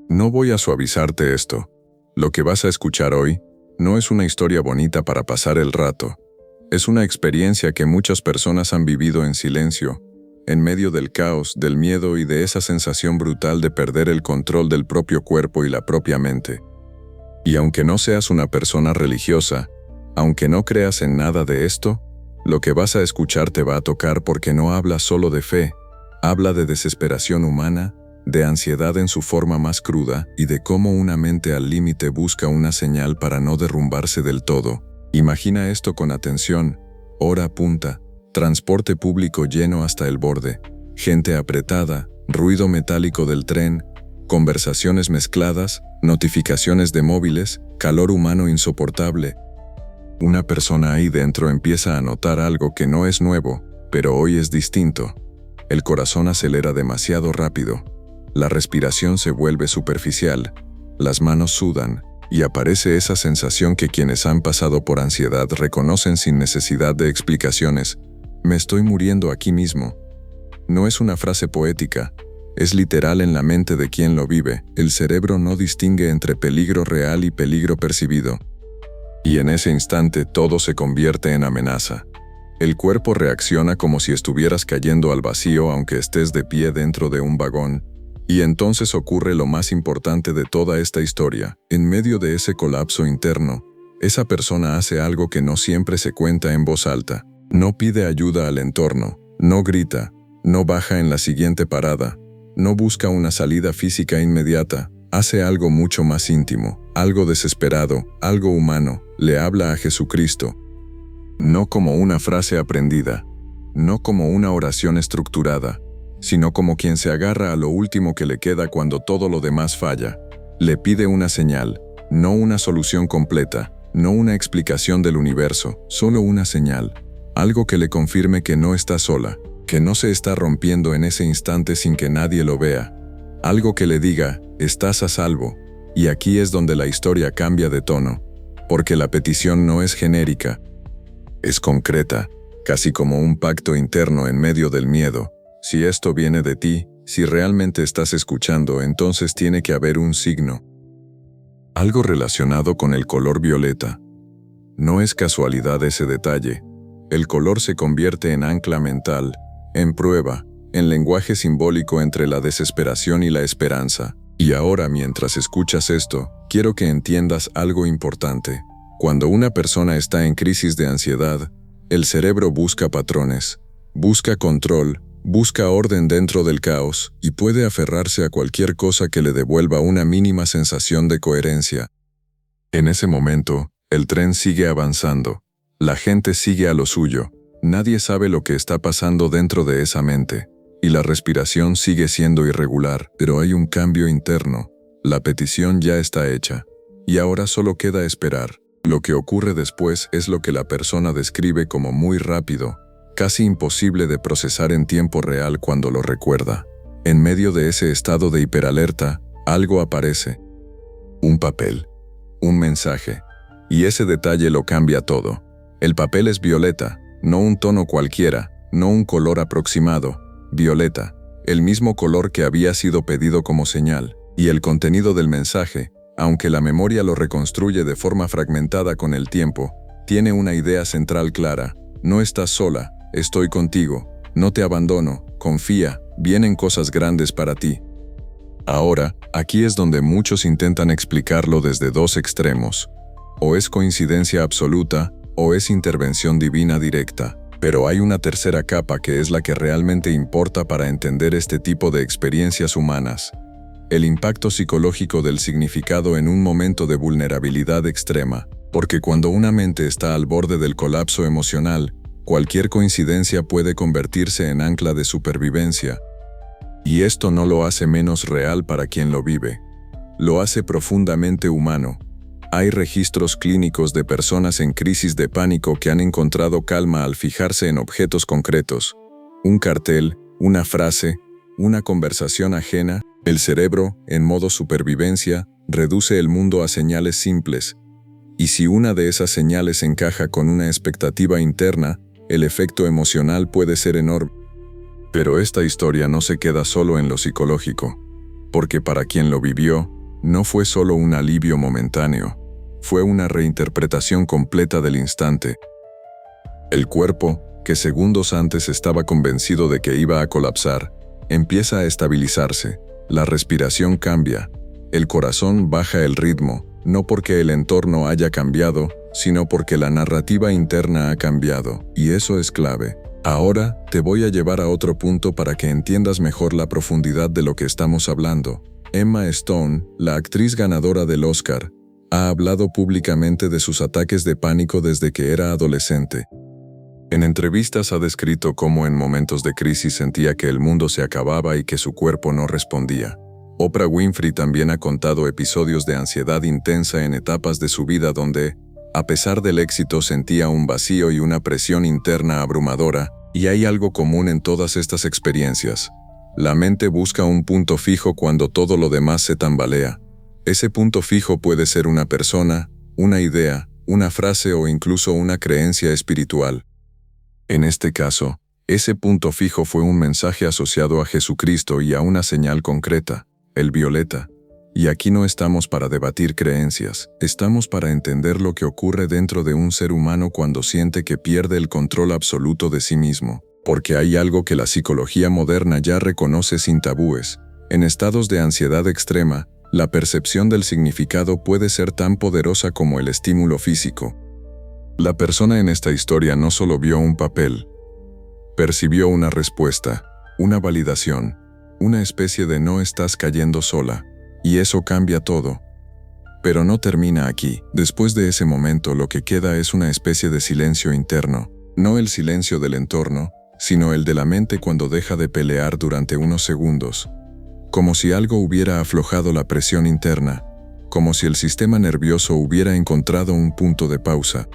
No voy a suavizarte esto. Lo que vas a escuchar hoy no es una historia bonita para pasar el rato. Es una experiencia que muchas personas han vivido en silencio, en medio del caos, del miedo y de esa sensación brutal de perder el control del propio cuerpo y la propia mente. Y aunque no seas una persona religiosa, aunque no creas en nada de esto, lo que vas a escuchar te va a tocar porque no habla solo de fe, habla de desesperación humana, de ansiedad en su forma más cruda y de cómo una mente al límite busca una señal para no derrumbarse del todo. Imagina esto con atención: hora punta, transporte público lleno hasta el borde, gente apretada, ruido metálico del tren, conversaciones mezcladas, notificaciones de móviles, calor humano insoportable. Una persona ahí dentro empieza a notar algo que no es nuevo, pero hoy es distinto. El corazón acelera demasiado rápido. La respiración se vuelve superficial, las manos sudan, y aparece esa sensación que quienes han pasado por ansiedad reconocen sin necesidad de explicaciones: me estoy muriendo aquí mismo. No es una frase poética, es literal en la mente de quien lo vive. El cerebro no distingue entre peligro real y peligro percibido. Y en ese instante todo se convierte en amenaza. El cuerpo reacciona como si estuvieras cayendo al vacío aunque estés de pie dentro de un vagón. Y entonces ocurre lo más importante de toda esta historia. En medio de ese colapso interno, esa persona hace algo que no siempre se cuenta en voz alta. No pide ayuda al entorno, no grita, no baja en la siguiente parada, no busca una salida física inmediata. Hace algo mucho más íntimo, algo desesperado, algo humano. Le habla a Jesucristo. No como una frase aprendida, no como una oración estructurada, sino como quien se agarra a lo último que le queda cuando todo lo demás falla. Le pide una señal, no una solución completa, no una explicación del universo, solo una señal. Algo que le confirme que no está sola, que no se está rompiendo en ese instante sin que nadie lo vea. Algo que le diga: estás a salvo. Y aquí es donde la historia cambia de tono, porque la petición no es genérica, es concreta, casi como un pacto interno en medio del miedo. Si esto viene de ti, si realmente estás escuchando, entonces tiene que haber un signo. Algo relacionado con el color violeta. No es casualidad ese detalle. El color se convierte en ancla mental, en prueba, en lenguaje simbólico entre la desesperación y la esperanza. Y ahora, mientras escuchas esto, quiero que entiendas algo importante. Cuando una persona está en crisis de ansiedad, el cerebro busca patrones, busca control, busca orden dentro del caos y puede aferrarse a cualquier cosa que le devuelva una mínima sensación de coherencia. En ese momento, el tren sigue avanzando, la gente sigue a lo suyo, nadie sabe lo que está pasando dentro de esa mente, y la respiración sigue siendo irregular, pero hay un cambio interno. La petición ya está hecha, y ahora solo queda esperar. Lo que ocurre después es lo que la persona describe como muy rápido, casi imposible de procesar en tiempo real cuando lo recuerda. En medio de ese estado de hiperalerta, algo aparece. Un papel, un mensaje, y ese detalle lo cambia todo. El papel es violeta, no un tono cualquiera, no un color aproximado, violeta, el mismo color que había sido pedido como señal, y el contenido del mensaje, aunque la memoria lo reconstruye de forma fragmentada con el tiempo, tiene una idea central clara: no estás sola, estoy contigo, no te abandono, confía, vienen cosas grandes para ti. Ahora, aquí es donde muchos intentan explicarlo desde dos extremos. O es coincidencia absoluta, o es intervención divina directa. Pero hay una tercera capa que es la que realmente importa para entender este tipo de experiencias humanas: el impacto psicológico del significado en un momento de vulnerabilidad extrema. Porque cuando una mente está al borde del colapso emocional, cualquier coincidencia puede convertirse en ancla de supervivencia. Y esto no lo hace menos real para quien lo vive. Lo hace profundamente humano. Hay registros clínicos de personas en crisis de pánico que han encontrado calma al fijarse en objetos concretos. Un cartel, una frase, una conversación ajena. El cerebro, en modo supervivencia, reduce el mundo a señales simples. Y si una de esas señales encaja con una expectativa interna, el efecto emocional puede ser enorme. Pero esta historia no se queda solo en lo psicológico, porque para quien lo vivió, no fue solo un alivio momentáneo, fue una reinterpretación completa del instante. El cuerpo, que segundos antes estaba convencido de que iba a colapsar, empieza a estabilizarse, la respiración cambia, el corazón baja el ritmo, no porque el entorno haya cambiado, sino porque la narrativa interna ha cambiado, y eso es clave. Ahora, te voy a llevar a otro punto para que entiendas mejor la profundidad de lo que estamos hablando. Emma Stone, la actriz ganadora del Oscar, ha hablado públicamente de sus ataques de pánico desde que era adolescente. En entrevistas ha descrito cómo en momentos de crisis sentía que el mundo se acababa y que su cuerpo no respondía. Oprah Winfrey también ha contado episodios de ansiedad intensa en etapas de su vida donde, a pesar del éxito, sentía un vacío y una presión interna abrumadora, y hay algo común en todas estas experiencias. La mente busca un punto fijo cuando todo lo demás se tambalea. Ese punto fijo puede ser una persona, una idea, una frase o incluso una creencia espiritual. En este caso, ese punto fijo fue un mensaje asociado a Jesucristo y a una señal concreta, el violeta. Y aquí no estamos para debatir creencias, estamos para entender lo que ocurre dentro de un ser humano cuando siente que pierde el control absoluto de sí mismo, porque hay algo que la psicología moderna ya reconoce sin tabúes. En estados de ansiedad extrema, la percepción del significado puede ser tan poderosa como el estímulo físico. La persona en esta historia no solo vio un papel, percibió una respuesta, una validación, una especie de no estás cayendo sola. Y eso cambia todo. Pero no termina aquí. Después de ese momento lo que queda es una especie de silencio interno. No el silencio del entorno, sino el de la mente cuando deja de pelear durante unos segundos. Como si algo hubiera aflojado la presión interna. Como si el sistema nervioso hubiera encontrado un punto de pausa.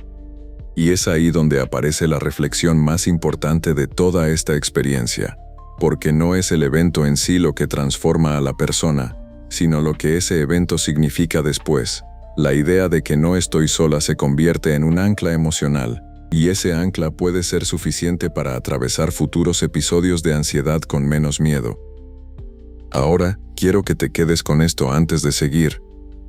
Y es ahí donde aparece la reflexión más importante de toda esta experiencia. Porque no es el evento en sí lo que transforma a la persona, sino lo que ese evento significa después. La idea de que no estoy sola se convierte en un ancla emocional, y ese ancla puede ser suficiente para atravesar futuros episodios de ansiedad con menos miedo. Ahora, quiero que te quedes con esto antes de seguir.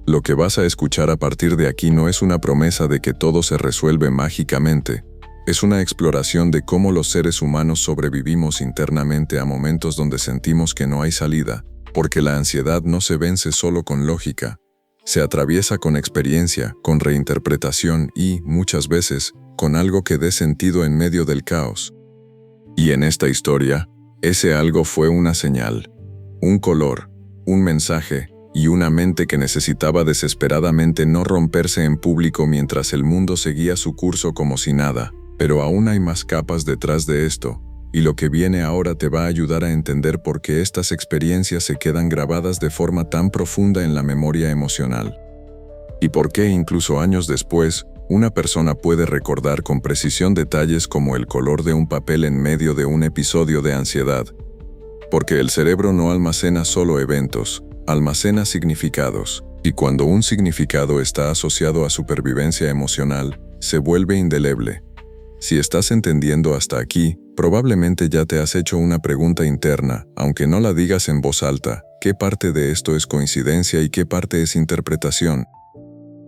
Lo que vas a escuchar a partir de aquí no es una promesa de que todo se resuelve mágicamente. Es una exploración de cómo los seres humanos sobrevivimos internamente a momentos donde sentimos que no hay salida. Porque la ansiedad no se vence solo con lógica, se atraviesa con experiencia, con reinterpretación y, muchas veces, con algo que dé sentido en medio del caos. Y en esta historia, ese algo fue una señal, un color, un mensaje y una mente que necesitaba desesperadamente no romperse en público mientras el mundo seguía su curso como si nada. Pero aún hay más capas detrás de esto. Y lo que viene ahora te va a ayudar a entender por qué estas experiencias se quedan grabadas de forma tan profunda en la memoria emocional. Y por qué incluso años después, una persona puede recordar con precisión detalles como el color de un papel en medio de un episodio de ansiedad. Porque el cerebro no almacena solo eventos, almacena significados. Y cuando un significado está asociado a supervivencia emocional, se vuelve indeleble. Si estás entendiendo hasta aquí, probablemente ya te has hecho una pregunta interna, aunque no la digas en voz alta. ¿Qué parte de esto es coincidencia y qué parte es interpretación?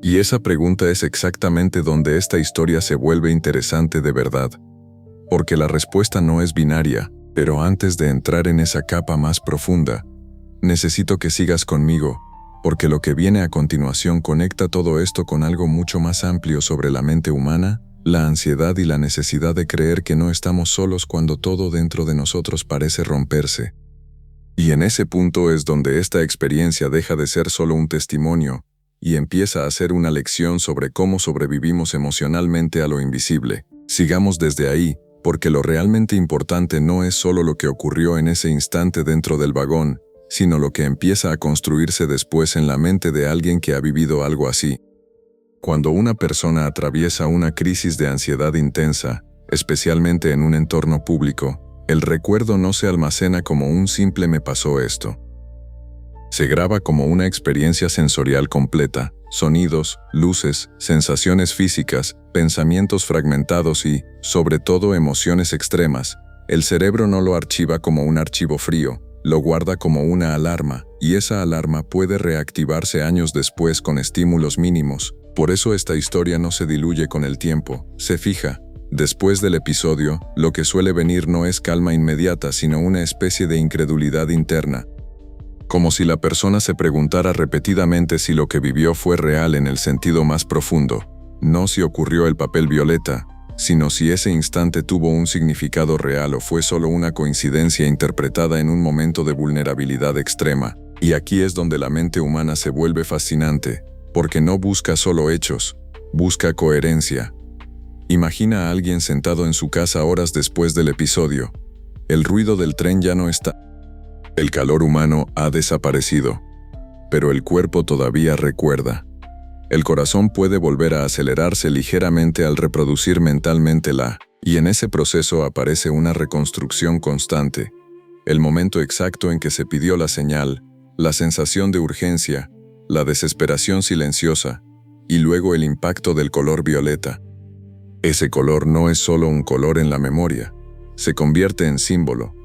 Y esa pregunta es exactamente donde esta historia se vuelve interesante de verdad. Porque la respuesta no es binaria, pero antes de entrar en esa capa más profunda, necesito que sigas conmigo, porque lo que viene a continuación conecta todo esto con algo mucho más amplio sobre la mente humana, la ansiedad y la necesidad de creer que no estamos solos cuando todo dentro de nosotros parece romperse. Y en ese punto es donde esta experiencia deja de ser solo un testimonio y empieza a ser una lección sobre cómo sobrevivimos emocionalmente a lo invisible. Sigamos desde ahí, porque lo realmente importante no es solo lo que ocurrió en ese instante dentro del vagón, sino lo que empieza a construirse después en la mente de alguien que ha vivido algo así. Cuando una persona atraviesa una crisis de ansiedad intensa, especialmente en un entorno público, el recuerdo no se almacena como un simple "me pasó esto". Se graba como una experiencia sensorial completa, sonidos, luces, sensaciones físicas, pensamientos fragmentados y, sobre todo, emociones extremas. El cerebro no lo archiva como un archivo frío, lo guarda como una alarma, y esa alarma puede reactivarse años después con estímulos mínimos. Por eso esta historia no se diluye con el tiempo, se fija. Después del episodio, lo que suele venir no es calma inmediata, sino una especie de incredulidad interna. Como si la persona se preguntara repetidamente si lo que vivió fue real en el sentido más profundo. No si ocurrió el papel violeta, sino si ese instante tuvo un significado real o fue solo una coincidencia interpretada en un momento de vulnerabilidad extrema. Y aquí es donde la mente humana se vuelve fascinante, porque no busca solo hechos, busca coherencia. Imagina a alguien sentado en su casa horas después del episodio. El ruido del tren ya no está. El calor humano ha desaparecido, pero el cuerpo todavía recuerda. El corazón puede volver a acelerarse ligeramente al reproducir mentalmente y en ese proceso aparece una reconstrucción constante. El momento exacto en que se pidió la señal, la sensación de urgencia, la desesperación silenciosa, y luego el impacto del color violeta. Ese color no es solo un color en la memoria, se convierte en símbolo,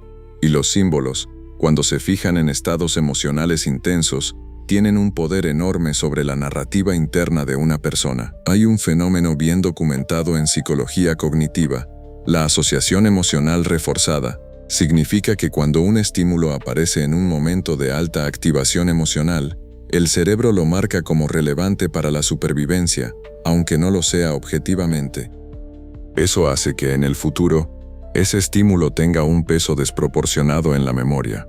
y los símbolos, cuando se fijan en estados emocionales intensos, tienen un poder enorme sobre la narrativa interna de una persona. Hay un fenómeno bien documentado en psicología cognitiva, la asociación emocional reforzada. Significa que cuando un estímulo aparece en un momento de alta activación emocional, el cerebro lo marca como relevante para la supervivencia, aunque no lo sea objetivamente. Eso hace que en el futuro, ese estímulo tenga un peso desproporcionado en la memoria.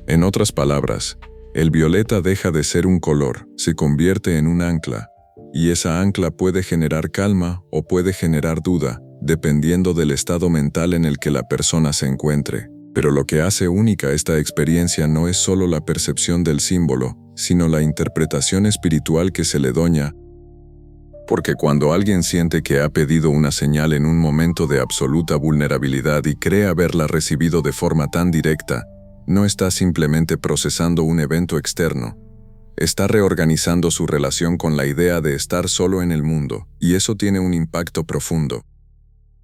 En otras palabras, el violeta deja de ser un color, se convierte en un ancla, y esa ancla puede generar calma o puede generar duda, dependiendo del estado mental en el que la persona se encuentre. Pero lo que hace única esta experiencia no es solo la percepción del símbolo, sino la interpretación espiritual que se le doña. Porque cuando alguien siente que ha pedido una señal en un momento de absoluta vulnerabilidad y cree haberla recibido de forma tan directa, no está simplemente procesando un evento externo, está reorganizando su relación con la idea de estar solo en el mundo, y eso tiene un impacto profundo.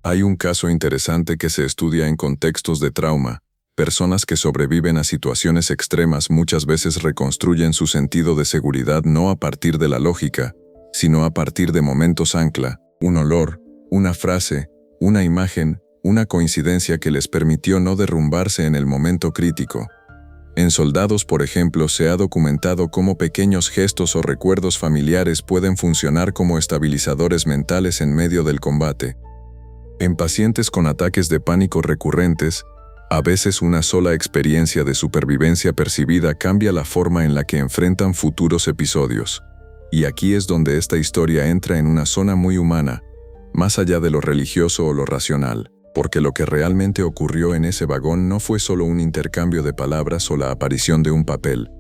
Hay un caso interesante que se estudia en contextos de trauma. Personas que sobreviven a situaciones extremas muchas veces reconstruyen su sentido de seguridad no a partir de la lógica, sino a partir de momentos ancla, un olor, una frase, una imagen, una coincidencia que les permitió no derrumbarse en el momento crítico. En soldados, por ejemplo, se ha documentado cómo pequeños gestos o recuerdos familiares pueden funcionar como estabilizadores mentales en medio del combate. En pacientes con ataques de pánico recurrentes, a veces una sola experiencia de supervivencia percibida cambia la forma en la que enfrentan futuros episodios. Y aquí es donde esta historia entra en una zona muy humana, más allá de lo religioso o lo racional, porque lo que realmente ocurrió en ese vagón no fue solo un intercambio de palabras o la aparición de un papel.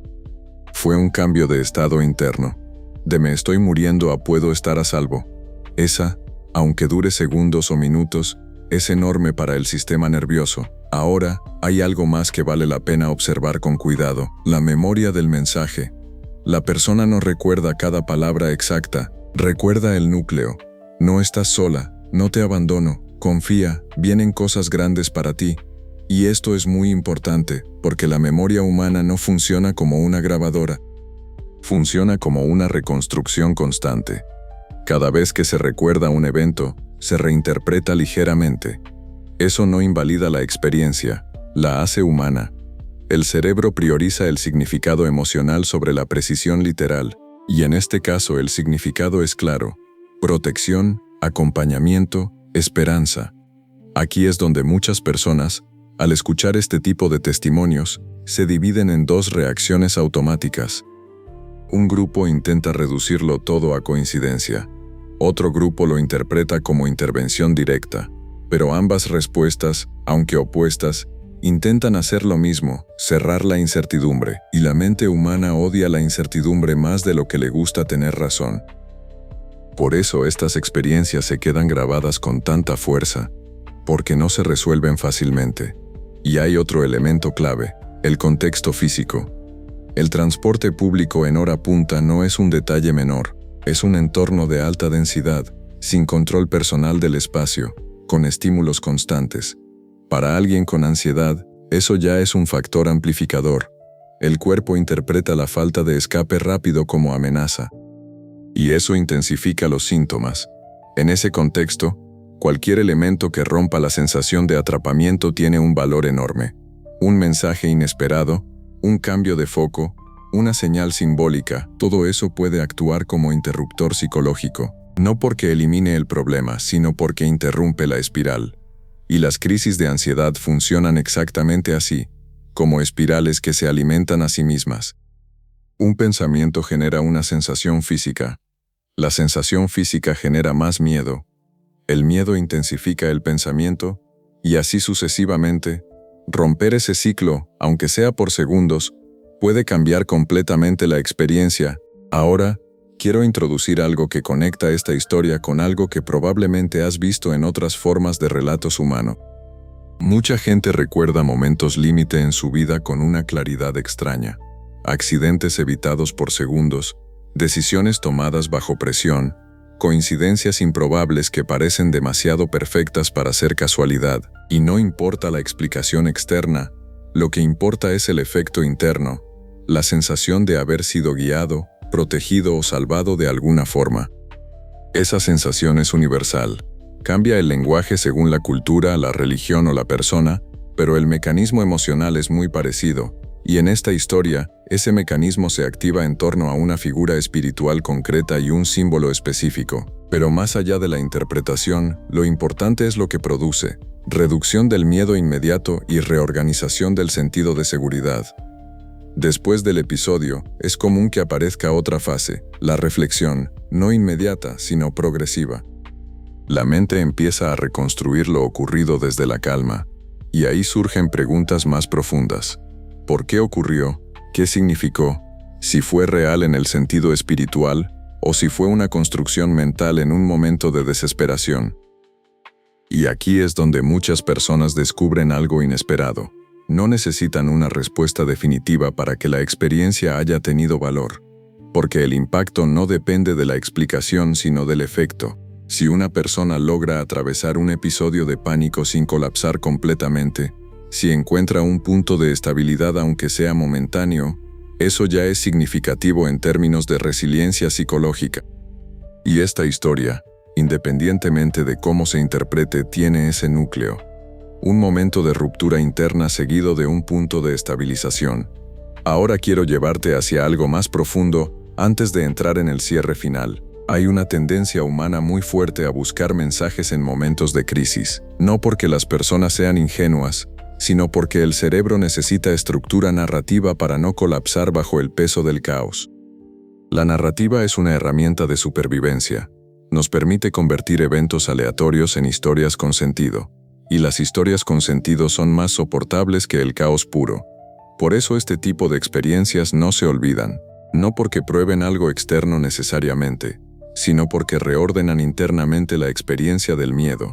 Fue un cambio de estado interno, de me estoy muriendo a puedo estar a salvo. Esa, aunque dure segundos o minutos, es enorme para el sistema nervioso. Ahora, hay algo más que vale la pena observar con cuidado, la memoria del mensaje. La persona no recuerda cada palabra exacta, recuerda el núcleo. No estás sola, no te abandono, confía, vienen cosas grandes para ti. Y esto es muy importante, porque la memoria humana no funciona como una grabadora. Funciona como una reconstrucción constante. Cada vez que se recuerda un evento, se reinterpreta ligeramente. Eso no invalida la experiencia, la hace humana. El cerebro prioriza el significado emocional sobre la precisión literal, y en este caso el significado es claro: protección, acompañamiento, esperanza. Aquí es donde muchas personas, al escuchar este tipo de testimonios, se dividen en dos reacciones automáticas. Un grupo intenta reducirlo todo a coincidencia. Otro grupo lo interpreta como intervención directa, pero ambas respuestas, aunque opuestas, intentan hacer lo mismo, cerrar la incertidumbre, y la mente humana odia la incertidumbre más de lo que le gusta tener razón. Por eso estas experiencias se quedan grabadas con tanta fuerza, porque no se resuelven fácilmente. Y hay otro elemento clave, el contexto físico. El transporte público en hora punta no es un detalle menor. Es un entorno de alta densidad, sin control personal del espacio, con estímulos constantes. Para alguien con ansiedad, Eso ya es un factor amplificador. El cuerpo interpreta la falta de escape rápido como amenaza. Y eso intensifica los síntomas. En ese contexto, cualquier elemento que rompa la sensación de atrapamiento tiene un valor enorme. Un mensaje inesperado, un cambio de foco, una señal simbólica, todo eso puede actuar como interruptor psicológico, no porque elimine el problema, sino porque interrumpe la espiral. Y las crisis de ansiedad funcionan exactamente así, como espirales que se alimentan a sí mismas. Un pensamiento genera una sensación física. La sensación física genera más miedo. El miedo intensifica el pensamiento, y así sucesivamente. Romper ese ciclo, aunque sea por segundos, puede cambiar completamente la experiencia. Ahora, quiero introducir algo que conecta esta historia con algo que probablemente has visto en otras formas de relatos humanos. Mucha gente recuerda momentos límite en su vida con una claridad extraña. Accidentes evitados por segundos, decisiones tomadas bajo presión, coincidencias improbables que parecen demasiado perfectas para ser casualidad. Y no importa la explicación externa, lo que importa es el efecto interno, la sensación de haber sido guiado, protegido o salvado de alguna forma. Esa sensación es universal. Cambia el lenguaje según la cultura, la religión o la persona, pero el mecanismo emocional es muy parecido, y en esta historia, ese mecanismo se activa en torno a una figura espiritual concreta y un símbolo específico. Pero más allá de la interpretación, lo importante es lo que produce: reducción del miedo inmediato y reorganización del sentido de seguridad. Después del episodio, es común que aparezca otra fase, la reflexión, no inmediata, sino progresiva. La mente empieza a reconstruir lo ocurrido desde la calma, y ahí surgen preguntas más profundas. ¿Por qué ocurrió? ¿Qué significó? ¿Si fue real en el sentido espiritual, o si fue una construcción mental en un momento de desesperación? Y aquí es donde muchas personas descubren algo inesperado. No necesitan una respuesta definitiva para que la experiencia haya tenido valor, porque el impacto no depende de la explicación sino del efecto. Si una persona logra atravesar un episodio de pánico sin colapsar completamente, si encuentra un punto de estabilidad aunque sea momentáneo, eso ya es significativo en términos de resiliencia psicológica. Y esta historia, independientemente de cómo se interprete, tiene ese núcleo. Un momento de ruptura interna seguido de un punto de estabilización. Ahora quiero llevarte hacia algo más profundo antes de entrar en el cierre final. Hay una tendencia humana muy fuerte a buscar mensajes en momentos de crisis, no porque las personas sean ingenuas, sino porque el cerebro necesita estructura narrativa para no colapsar bajo el peso del caos. La narrativa es una herramienta de supervivencia. Nos permite convertir eventos aleatorios en historias con sentido, y las historias con sentido son más soportables que el caos puro. Por eso este tipo de experiencias no se olvidan, no porque prueben algo externo necesariamente, sino porque reordenan internamente la experiencia del miedo.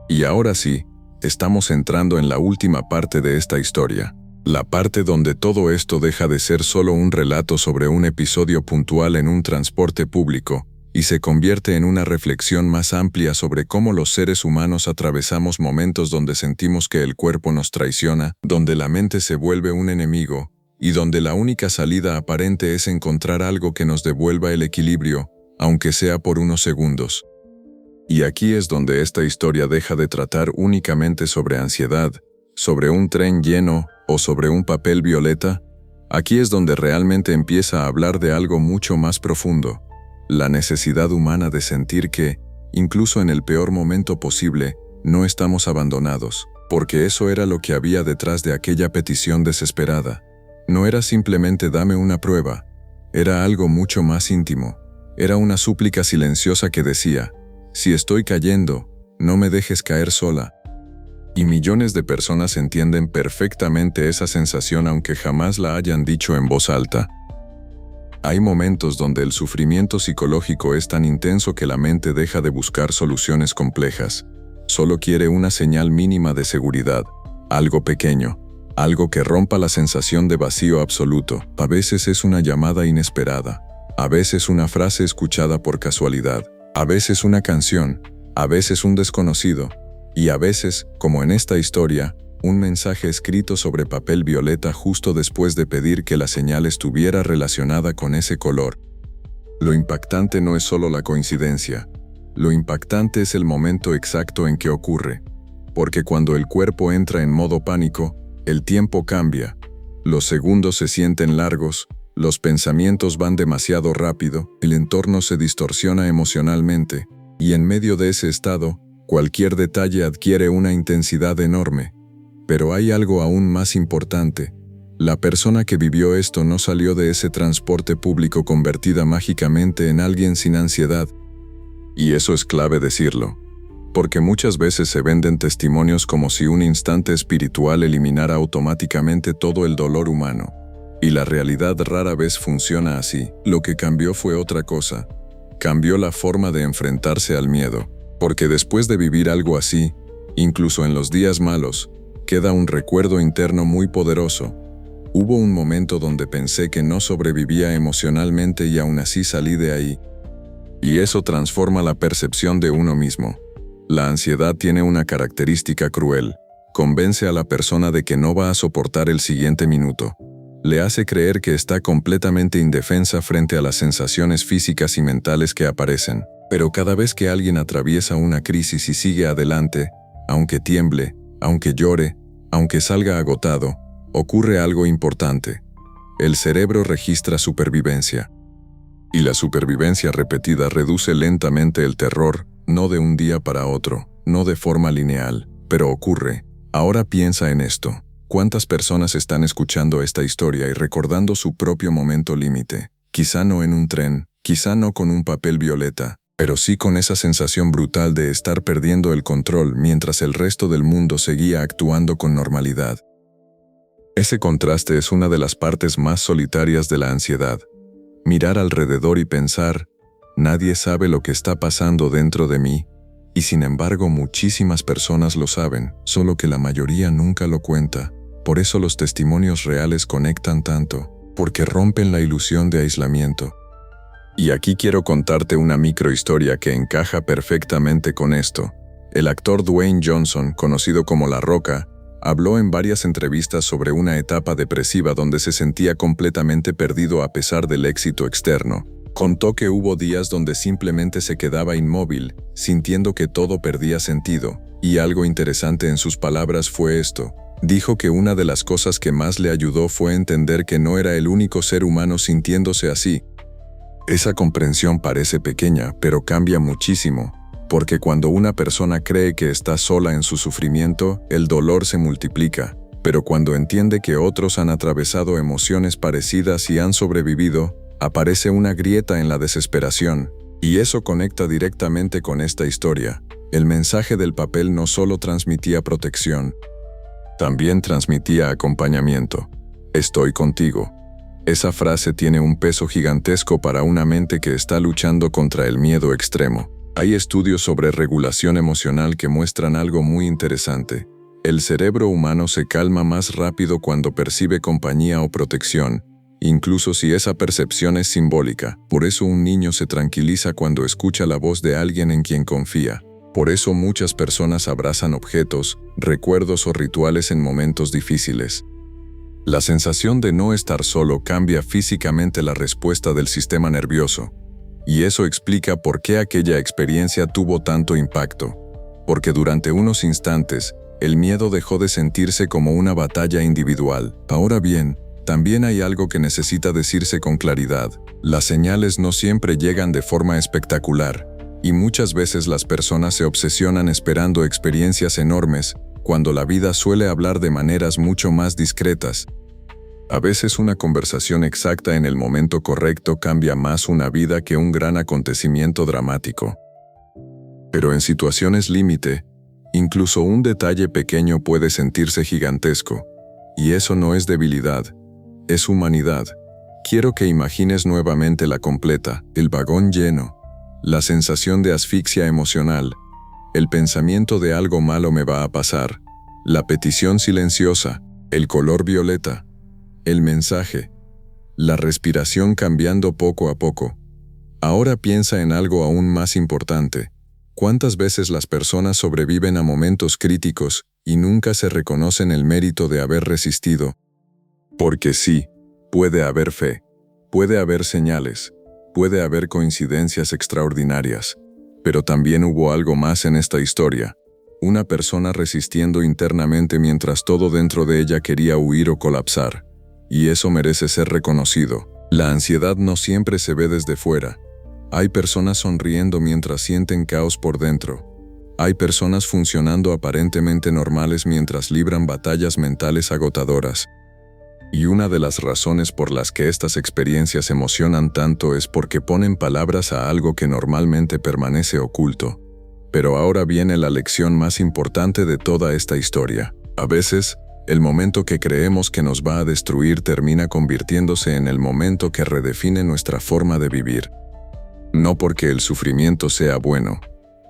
Y ahora sí, estamos entrando en la última parte de esta historia, la parte donde todo esto deja de ser solo un relato sobre un episodio puntual en un transporte público, y se convierte en una reflexión más amplia sobre cómo los seres humanos atravesamos momentos donde sentimos que el cuerpo nos traiciona, donde la mente se vuelve un enemigo, y donde la única salida aparente es encontrar algo que nos devuelva el equilibrio, aunque sea por unos segundos. Y aquí es donde esta historia deja de tratar únicamente sobre ansiedad, sobre un tren lleno o sobre un papel violeta. Aquí es donde realmente empieza a hablar de algo mucho más profundo, la necesidad humana de sentir que, incluso en el peor momento posible, no estamos abandonados, porque eso era lo que había detrás de aquella petición desesperada. No era simplemente dame una prueba, era algo mucho más íntimo. Era una súplica silenciosa que decía, si estoy cayendo, no me dejes caer sola. Y millones de personas entienden perfectamente esa sensación aunque jamás la hayan dicho en voz alta. Hay momentos donde el sufrimiento psicológico es tan intenso que la mente deja de buscar soluciones complejas. Solo quiere una señal mínima de seguridad, algo pequeño, algo que rompa la sensación de vacío absoluto. A veces es una llamada inesperada. A veces una frase escuchada por casualidad, a veces una canción, a veces un desconocido, y a veces, como en esta historia, un mensaje escrito sobre papel violeta justo después de pedir que la señal estuviera relacionada con ese color. Lo impactante no es solo la coincidencia. Lo impactante es el momento exacto en que ocurre. Porque cuando el cuerpo entra en modo pánico, el tiempo cambia. Los segundos se sienten largos, los pensamientos van demasiado rápido, el entorno se distorsiona emocionalmente, y en medio de ese estado, cualquier detalle adquiere una intensidad enorme. Pero hay algo aún más importante. La persona que vivió esto no salió de ese transporte público convertida mágicamente en alguien sin ansiedad. Y eso es clave decirlo. Porque muchas veces se venden testimonios como si un instante espiritual eliminara automáticamente todo el dolor humano. Y la realidad rara vez funciona así. Lo que cambió fue otra cosa. Cambió la forma de enfrentarse al miedo. Porque después de vivir algo así, incluso en los días malos, queda un recuerdo interno muy poderoso. Hubo un momento donde pensé que no sobrevivía emocionalmente y aún así salí de ahí. Y eso transforma la percepción de uno mismo. La ansiedad tiene una característica cruel. Convence a la persona de que no va a soportar el siguiente minuto. Le hace creer que está completamente indefensa frente a las sensaciones físicas y mentales que aparecen. Pero cada vez que alguien atraviesa una crisis y sigue adelante, aunque tiemble, aunque llore, aunque salga agotado, ocurre algo importante. El cerebro registra supervivencia. Y la supervivencia repetida reduce lentamente el terror, no de un día para otro, no de forma lineal, pero ocurre. Ahora piensa en esto. ¿Cuántas personas están escuchando esta historia y recordando su propio momento límite? Quizá no en un tren, quizá no con un papel violeta, pero sí con esa sensación brutal de estar perdiendo el control mientras el resto del mundo seguía actuando con normalidad. Ese contraste es una de las partes más solitarias de la ansiedad. Mirar alrededor y pensar, nadie sabe lo que está pasando dentro de mí, y sin embargo muchísimas personas lo saben, solo que la mayoría nunca lo cuenta. Por eso los testimonios reales conectan tanto, porque rompen la ilusión de aislamiento. Y aquí quiero contarte una microhistoria que encaja perfectamente con esto. El actor Dwayne Johnson, conocido como La Roca, habló en varias entrevistas sobre una etapa depresiva donde se sentía completamente perdido a pesar del éxito externo. Contó que hubo días donde simplemente se quedaba inmóvil, sintiendo que todo perdía sentido, y algo interesante en sus palabras fue esto. Dijo que una de las cosas que más le ayudó fue entender que no era el único ser humano sintiéndose así. Esa comprensión parece pequeña, pero cambia muchísimo. Porque cuando una persona cree que está sola en su sufrimiento, el dolor se multiplica. Pero cuando entiende que otros han atravesado emociones parecidas y han sobrevivido, aparece una grieta en la desesperación. Y eso conecta directamente con esta historia. El mensaje del papel no solo transmitía protección, también transmitía acompañamiento. Estoy contigo. Esa frase tiene un peso gigantesco para una mente que está luchando contra el miedo extremo. Hay estudios sobre regulación emocional que muestran algo muy interesante. El cerebro humano se calma más rápido cuando percibe compañía o protección, incluso si esa percepción es simbólica. Por eso un niño se tranquiliza cuando escucha la voz de alguien en quien confía. Por eso muchas personas abrazan objetos, recuerdos o rituales en momentos difíciles. La sensación de no estar solo cambia físicamente la respuesta del sistema nervioso. Y eso explica por qué aquella experiencia tuvo tanto impacto. Porque durante unos instantes, el miedo dejó de sentirse como una batalla individual. Ahora bien, también hay algo que necesita decirse con claridad. Las señales no siempre llegan de forma espectacular, y muchas veces las personas se obsesionan esperando experiencias enormes, cuando la vida suele hablar de maneras mucho más discretas. A veces una conversación exacta en el momento correcto cambia más una vida que un gran acontecimiento dramático. Pero en situaciones límite, incluso un detalle pequeño puede sentirse gigantesco. Y eso no es debilidad, es humanidad. Quiero que imagines nuevamente la completa, el vagón lleno, la sensación de asfixia emocional, el pensamiento de algo malo me va a pasar, la petición silenciosa, el color violeta, el mensaje, la respiración cambiando poco a poco. Ahora piensa en algo aún más importante. ¿Cuántas veces las personas sobreviven a momentos críticos y nunca se reconocen el mérito de haber resistido? Porque sí, puede haber fe, puede haber señales, puede haber coincidencias extraordinarias, pero también hubo algo más en esta historia. Una persona resistiendo internamente mientras todo dentro de ella quería huir o colapsar. Y eso merece ser reconocido. La ansiedad no siempre se ve desde fuera. Hay personas sonriendo mientras sienten caos por dentro. Hay personas funcionando aparentemente normales mientras libran batallas mentales agotadoras. Y una de las razones por las que estas experiencias emocionan tanto es porque ponen palabras a algo que normalmente permanece oculto. Pero ahora viene la lección más importante de toda esta historia. A veces, el momento que creemos que nos va a destruir termina convirtiéndose en el momento que redefine nuestra forma de vivir. No porque el sufrimiento sea bueno,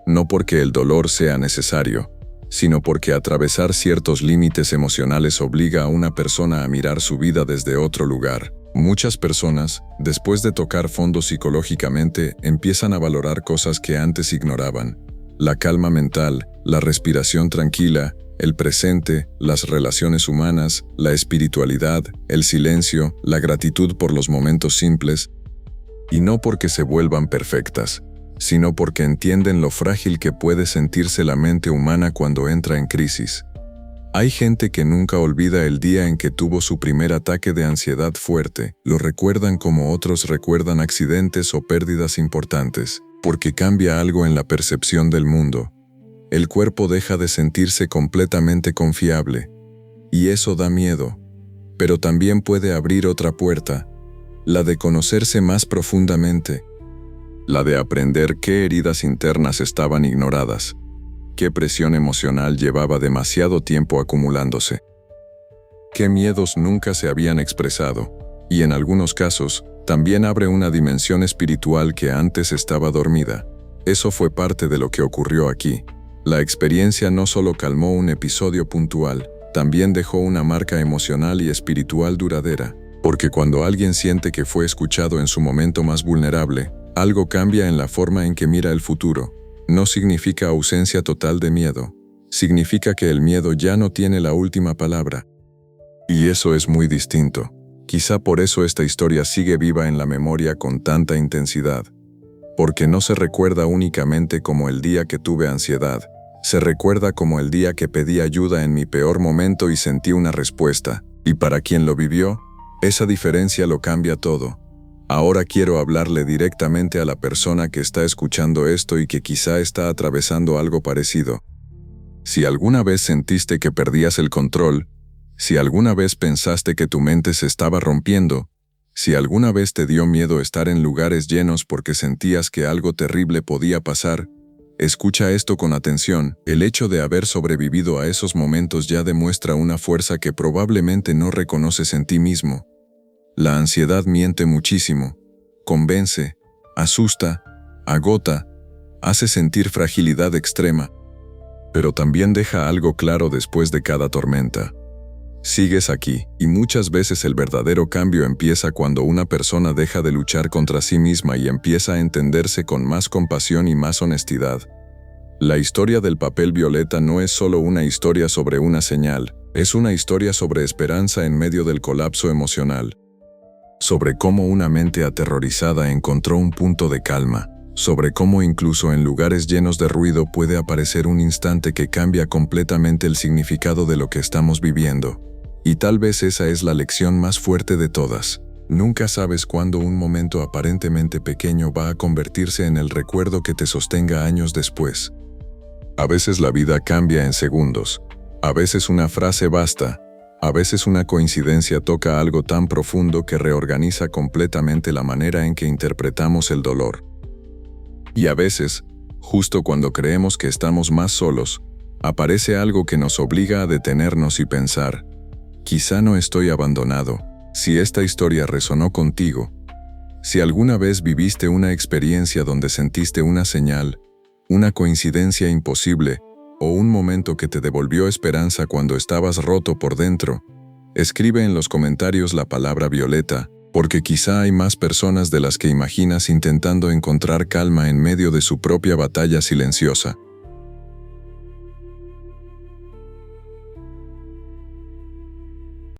no porque el dolor sea necesario, sino porque atravesar ciertos límites emocionales obliga a una persona a mirar su vida desde otro lugar. Muchas personas, después de tocar fondo psicológicamente, empiezan a valorar cosas que antes ignoraban. La calma mental, la respiración tranquila, el presente, las relaciones humanas, la espiritualidad, el silencio, la gratitud por los momentos simples, y no porque se vuelvan perfectas, sino porque entienden lo frágil que puede sentirse la mente humana cuando entra en crisis. Hay gente que nunca olvida el día en que tuvo su primer ataque de ansiedad fuerte, lo recuerdan como otros recuerdan accidentes o pérdidas importantes, porque cambia algo en la percepción del mundo. El cuerpo deja de sentirse completamente confiable, y eso da miedo, pero también puede abrir otra puerta, la de conocerse más profundamente, la de aprender qué heridas internas estaban ignoradas, qué presión emocional llevaba demasiado tiempo acumulándose, qué miedos nunca se habían expresado, y en algunos casos, también abre una dimensión espiritual que antes estaba dormida. Eso fue parte de lo que ocurrió aquí. La experiencia no solo calmó un episodio puntual, también dejó una marca emocional y espiritual duradera, porque cuando alguien siente que fue escuchado en su momento más vulnerable, algo cambia en la forma en que mira el futuro. No significa ausencia total de miedo, significa que el miedo ya no tiene la última palabra. Y eso es muy distinto. Quizá por eso esta historia sigue viva en la memoria con tanta intensidad, porque no se recuerda únicamente como el día que tuve ansiedad, se recuerda como el día que pedí ayuda en mi peor momento y sentí una respuesta, y para quien lo vivió, esa diferencia lo cambia todo. Ahora quiero hablarle directamente a la persona que está escuchando esto y que quizá está atravesando algo parecido. Si alguna vez sentiste que perdías el control, si alguna vez pensaste que tu mente se estaba rompiendo, si alguna vez te dio miedo estar en lugares llenos porque sentías que algo terrible podía pasar, escucha esto con atención. El hecho de haber sobrevivido a esos momentos ya demuestra una fuerza que probablemente no reconoces en ti mismo. La ansiedad miente muchísimo, convence, asusta, agota, hace sentir fragilidad extrema, pero también deja algo claro después de cada tormenta. Sigues aquí, y muchas veces el verdadero cambio empieza cuando una persona deja de luchar contra sí misma y empieza a entenderse con más compasión y más honestidad. La historia del papel violeta no es solo una historia sobre una señal, es una historia sobre esperanza en medio del colapso emocional. Sobre cómo una mente aterrorizada encontró un punto de calma, sobre cómo incluso en lugares llenos de ruido puede aparecer un instante que cambia completamente el significado de lo que estamos viviendo. Y tal vez esa es la lección más fuerte de todas. Nunca sabes cuándo un momento aparentemente pequeño va a convertirse en el recuerdo que te sostenga años después. A veces la vida cambia en segundos. A veces una frase basta. A veces una coincidencia toca algo tan profundo que reorganiza completamente la manera en que interpretamos el dolor. Y a veces, justo cuando creemos que estamos más solos, aparece algo que nos obliga a detenernos y pensar, quizá no estoy abandonado. Si esta historia resonó contigo, si alguna vez viviste una experiencia donde sentiste una señal, una coincidencia imposible, o un momento que te devolvió esperanza cuando estabas roto por dentro, escribe en los comentarios la palabra violeta, porque quizá hay más personas de las que imaginas intentando encontrar calma en medio de su propia batalla silenciosa.